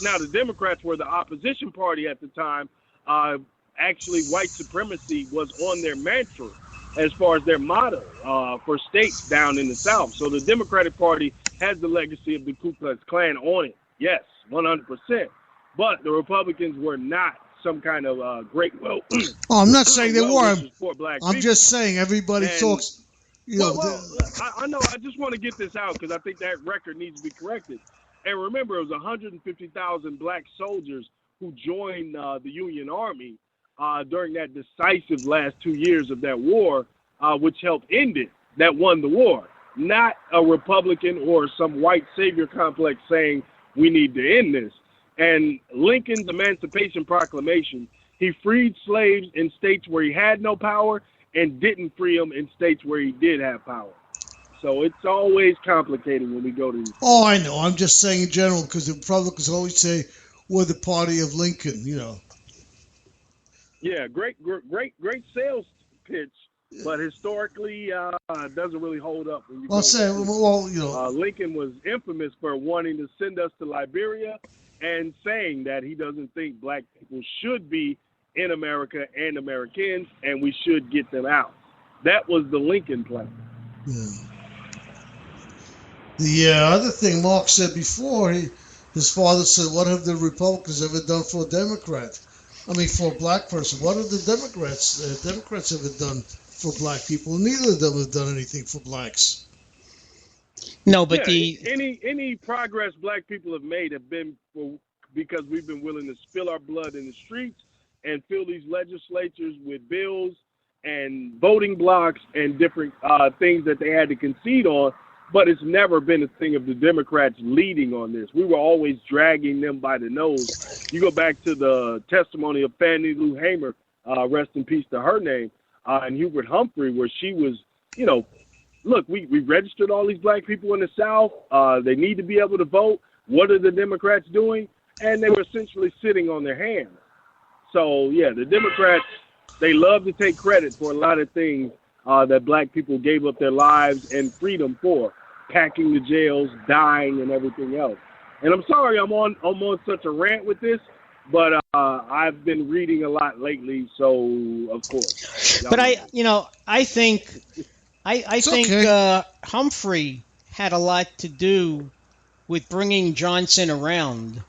Now, the Democrats were the opposition party at the time. Actually, white supremacy was on their mantra as far as their motto for states down in the South. So the Democratic Party has the legacy of the Ku Klux Klan on it. Yes, 100%. But the Republicans were not some kind of great, well, Oh, I'm not saying they were. for black I'm people. just saying everybody And talks. You know, I know. I just want to get this out because I think that record needs to be corrected. And remember, it was 150,000 black soldiers who joined the Union Army during that decisive last 2 years of that war, which helped end it, that won the war. Not a Republican or some white savior complex saying we need to end this. And Lincoln's Emancipation Proclamation, he freed slaves in states where he had no power and didn't free them in states where he did have power. So it's always complicated when we go to these. Oh, I know. I'm just saying in general because the Republicans always say we're the party of Lincoln, you know. Yeah, great sales pitch, but historically doesn't really hold up. When you Lincoln was infamous for wanting to send us to Liberia and saying that he doesn't think black people should be in America and Americans, and we should get them out. That was the Lincoln plan. Yeah. The other thing Mark said before, his father said, what have the Republicans ever done for a Democrat? I mean, for a black person. What have the Democrats ever done for black people? Neither of them have done anything for blacks. No, but any progress black people have made have been because we've been willing to spill our blood in the streets and fill these legislatures with bills and voting blocks and different things that they had to concede on. But it's never been a thing of the Democrats leading on this. We were always dragging them by the nose. You go back to the testimony of Fannie Lou Hamer, rest in peace to her name, and Hubert Humphrey, where she was, look, we registered all these black people in the South. They need to be able to vote. What are the Democrats doing? And they were essentially sitting on their hands. So, yeah, the Democrats, they love to take credit for a lot of things that black people gave up their lives and freedom for, packing the jails, dying, and everything else. And I'm sorry I'm on such a rant with this, but I've been reading a lot lately, so of course. But I think Humphrey had a lot to do with bringing Johnson around,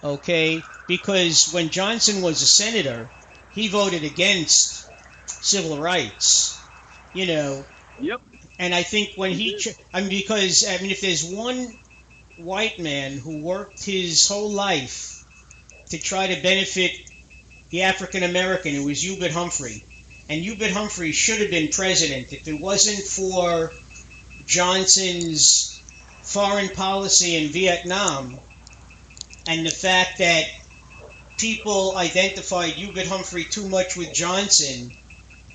okay? Because when Johnson was a senator, he voted against civil rights, Yep. And I think when if there's one white man who worked his whole life to try to benefit the African American, it was Hubert Humphrey. And Hubert Humphrey should have been president if it wasn't for Johnson's foreign policy in Vietnam and the fact that people identified Hubert Humphrey too much with Johnson.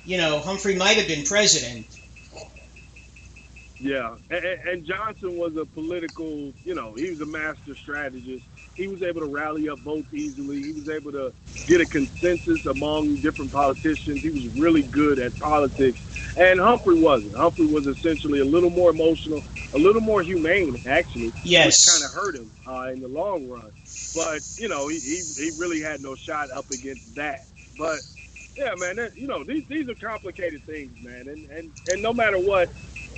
Humphrey might have been president. Yeah, and Johnson was a political, he was a master strategist. He was able to rally up votes easily. He was able to get a consensus among different politicians. He was really good at politics. And Humphrey wasn't. Humphrey was essentially a little more emotional, a little more humane, actually. Yes. Which kind of hurt him in the long run. But, he really had no shot up against that. But, yeah, man, these are complicated things, man. And no matter what,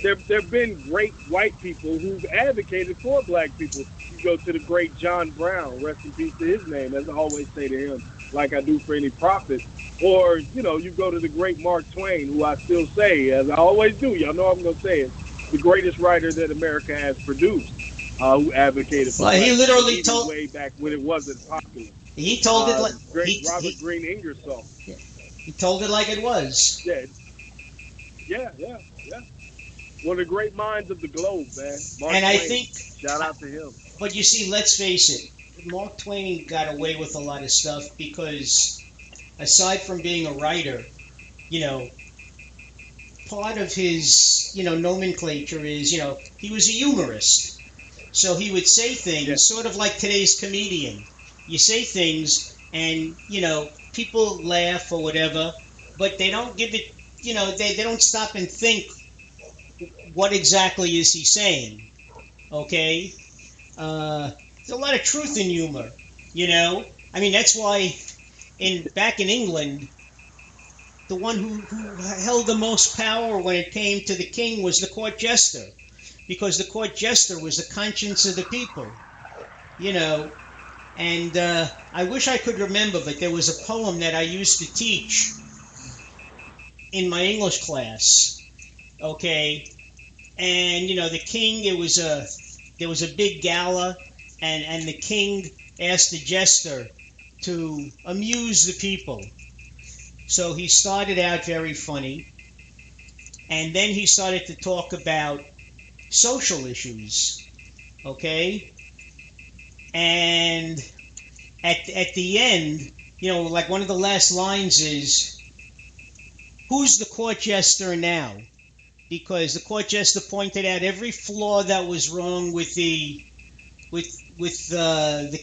there have been great white people who've advocated for black people. You go to the great John Brown, rest in peace to his name, as I always say to him, like I do for any prophet. Or, you go to the great Mark Twain, who I still say, as I always do, y'all know I'm going to say it, the greatest writer that America has produced, who advocated for he literally told way back when it wasn't popular. He told it like Robert Greene Ingersoll. Yeah. He told it like it was. Yeah. One of the great minds of the globe, man. Mark and Twain. I think, shout out to him. But you see, let's face it, Mark Twain got away with a lot of stuff because, aside from being a writer, part of his, nomenclature is, he was a humorist. So he would say things sort of like today's comedian. You say things and, people laugh or whatever, but they don't give it, they don't stop and think, what exactly is he saying? Okay? there's a lot of truth in humor. You know, I mean that's why back in England, the one who held the most power when it came to the king was the court jester, because the court jester was the conscience of the people. You know, and I wish I could remember, but there was a poem that I used to teach in my English class. Okay, and the king. There was a big gala, and the king asked the jester to amuse the people. So he started out very funny, and then he started to talk about social issues. Okay, and at the end, like one of the last lines is, "Who's the court jester now?" Because the court jester pointed out every flaw that was wrong with the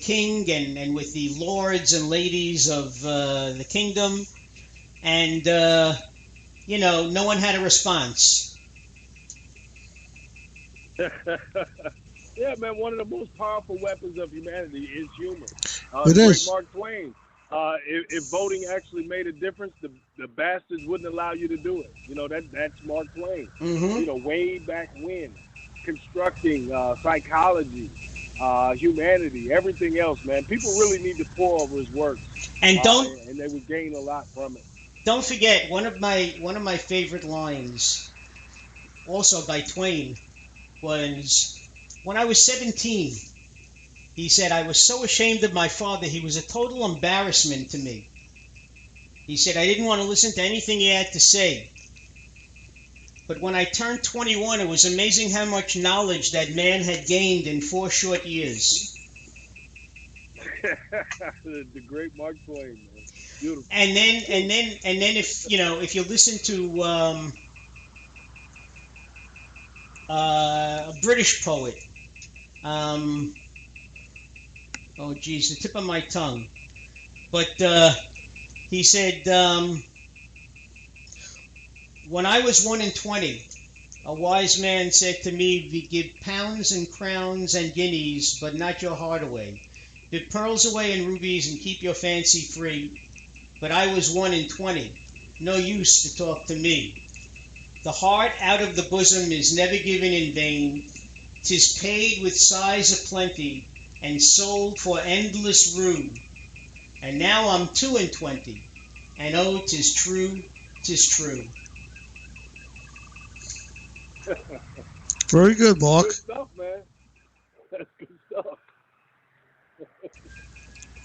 king and with the lords and ladies of the kingdom, and no one had a response. Yeah, man, one of the most powerful weapons of humanity is humor. It Great is. Mark Twain. If voting actually made a difference, the bastards wouldn't allow you to do it. That's Mark Twain. Mm-hmm. Way back when, constructing psychology, humanity, everything else, man. People really need to pour over his work, And and they would gain a lot from it. don't forget one of my favorite lines, also by Twain, was when I was 17. He said, "I was so ashamed of my father. He was a total embarrassment to me." He said, "I didn't want to listen to anything he had to say. But when I turned 21, it was amazing how much knowledge that man had gained in 4 short years." The great Mark Twain, man. Beautiful. And then if you listen to a British poet, oh geez, the tip of my tongue, but he said, "When I was 1 in 20, a wise man said to me, we give pounds and crowns and guineas, but not your heart away. Give pearls away and rubies and keep your fancy free. But I was 1 in 20, no use to talk to me. The heart out of the bosom is never given in vain. 'Tis paid with sighs of plenty and sold for endless rue. And now I'm 2 in 20, and oh, 'tis true, 'tis true." Very good, Mark. Good stuff, man. That's good stuff.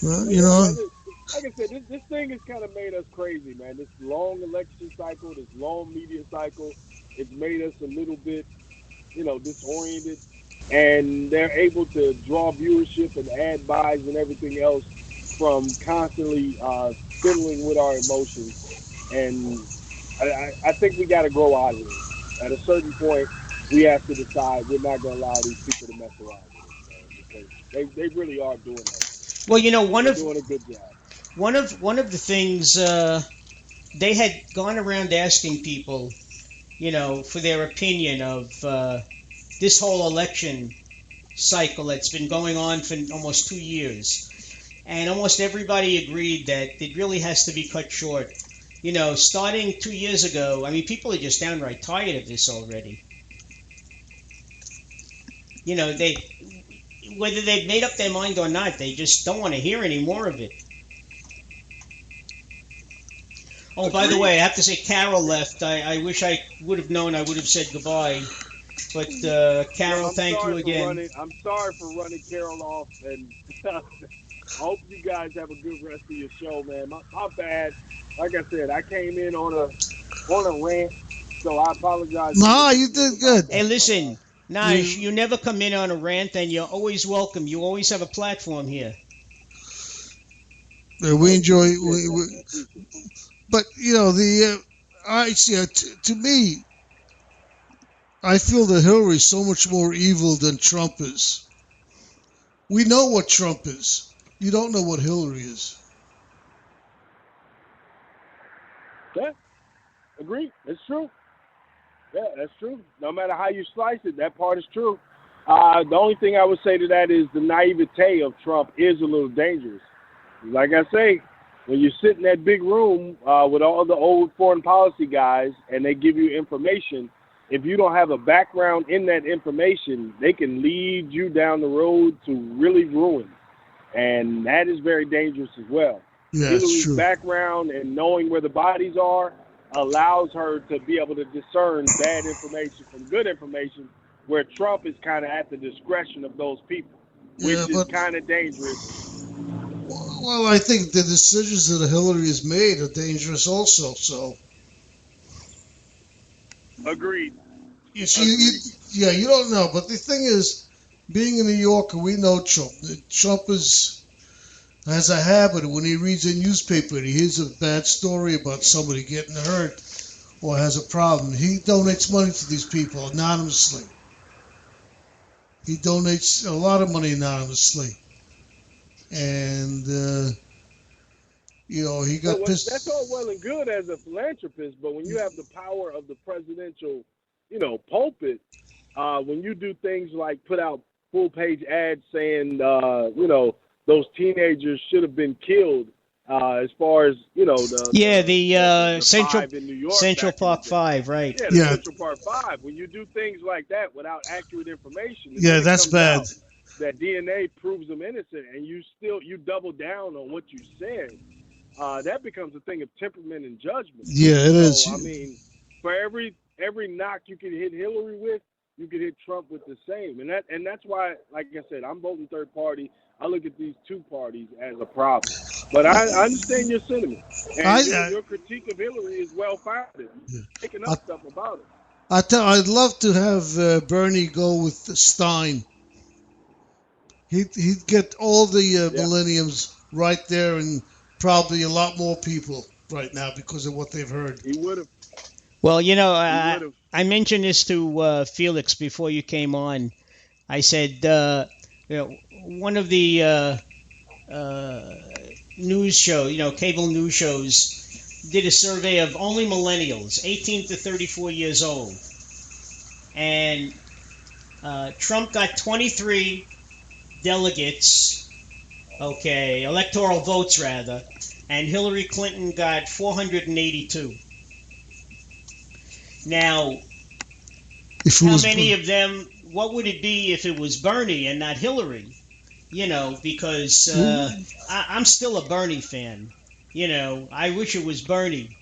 Well, Like I said, this thing has kind of made us crazy, man. This long election cycle, this long media cycle, it's made us a little bit, disoriented. And they're able to draw viewership and ad buys and everything else from constantly fiddling with our emotions. And I think we got to grow out of this. At a certain point, we have to decide we're not going to allow these people to mess around with us, because they really are doing that. Well, They're doing a good job. one of the things they had gone around asking people, for their opinion of this whole election cycle that's been going on for almost 2 years. And almost everybody agreed that it really has to be cut short. Starting 2 years ago, I mean, people are just downright tired of this already. They, whether they've made up their mind or not, they just don't want to hear any more of it. Oh, by the way, I have to say Carol left. I wish I would have known. I would have said goodbye. But Carol, thank you again. I'm sorry for running Carol off, and I hope you guys have a good rest of your show, man. My bad. Like I said, I came in on a rant, so I apologize. Nah, you did good. Hey, listen, Naj, you never come in on a rant, and you're always welcome. You always have a platform here. We enjoy. But to me, I feel that Hillary's so much more evil than Trump is. We know what Trump is. You don't know what Hillary is. Yeah, agree. It's true. Yeah, that's true. No matter how you slice it, that part is true. The only thing I would say to that is the naivete of Trump is a little dangerous. Like I say, when you sit in that big room with all the old foreign policy guys and they give you information, if you don't have a background in that information, they can lead you down the road to really ruin. And that is very dangerous as well. Yeah, Hillary's background and knowing where the bodies are allows her to be able to discern bad information from good information, where Trump is kind of at the discretion of those people, which is kind of dangerous. Well, I think the decisions that Hillary has made are dangerous also. So, agreed. You don't know. But the thing is, being a New Yorker, we know Trump. Trump has a habit when he reads a newspaper and he hears a bad story about somebody getting hurt or has a problem, he donates money to these people anonymously. He donates a lot of money anonymously. And, he got pissed. That's all well and good as a philanthropist, but when you have the power of the presidential, pulpit, when you do things like put out full-page ads saying, those teenagers should have been killed, as far as, the Central in New York, Central Park 5, right? Yeah, Central Park 5. When you do things like that without accurate information, that's bad. That DNA proves them innocent, and you double down on what you said. That becomes a thing of temperament and judgment. Yeah, it is. I mean, for every knock you can hit Hillary with, you can hit Trump with the same, and that's why, like I said, I'm voting third party. I look at these two parties as a problem, but I understand your sentiment, and your critique of Hillary is well founded. Taking up stuff about it. I'd love to have Bernie go with Stein. He'd get all the millenniums right there, and probably a lot more people right now because of what they've heard. He would have. Well, I mentioned this to Felix before you came on. I said, one of the news shows, cable news shows, did a survey of only millennials, 18 to 34 years old. And Trump got 23 delegates, electoral votes rather, and Hillary Clinton got 482. Now, how many of them, what would it be if it was Bernie and not Hillary? Because I'm still a Bernie fan. I wish it was Bernie.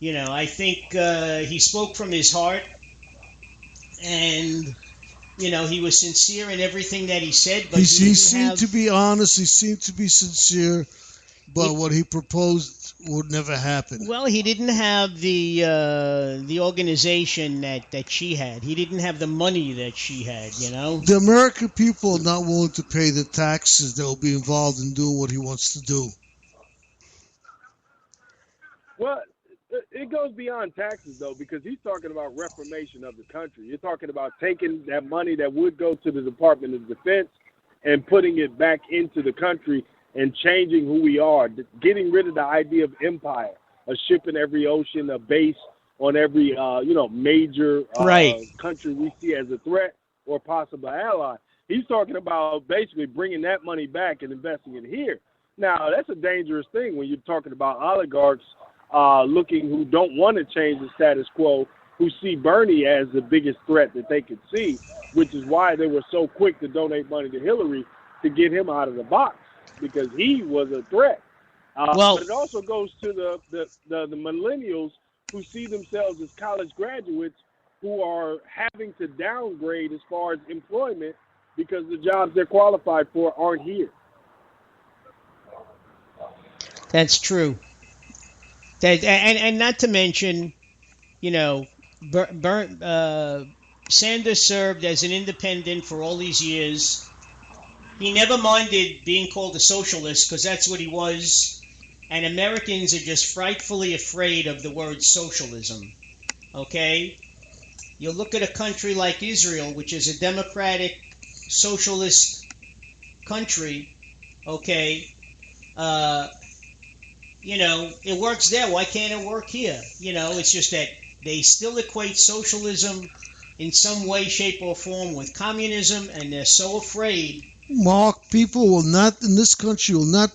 I think he spoke from his heart, and he was sincere in everything that he said. But he seemed to be honest. He seemed to be sincere. But what he proposed would never happen. Well, he didn't have the organization that she had. He didn't have the money that she had, The American people are not willing to pay the taxes that will be involved in doing what he wants to do. Well, it goes beyond taxes, though, because he's talking about reformation of the country. You're talking about taking that money that would go to the Department of Defense and putting it back into the country and changing who we are, getting rid of the idea of empire, a ship in every ocean, a base on every, major country we see as a threat or possible ally. He's talking about basically bringing that money back and investing it here. Now, that's a dangerous thing when you're talking about oligarchs who don't want to change the status quo, who see Bernie as the biggest threat that they could see, which is why they were so quick to donate money to Hillary to get him out of the box, because he was a threat. But it also goes to the millennials who see themselves as college graduates who are having to downgrade as far as employment because the jobs they're qualified for aren't here. That's true. And not to mention, Sanders served as an independent for all these years. He never minded being called a socialist because that's what he was. And Americans are just frightfully afraid of the word socialism. Okay? You look at a country like Israel, which is a democratic, socialist country, okay? It works there. Why can't it work here? It's just that they still equate socialism in some way, shape, or form with communism, and they're so afraid. Mark, people will not, in this country, will not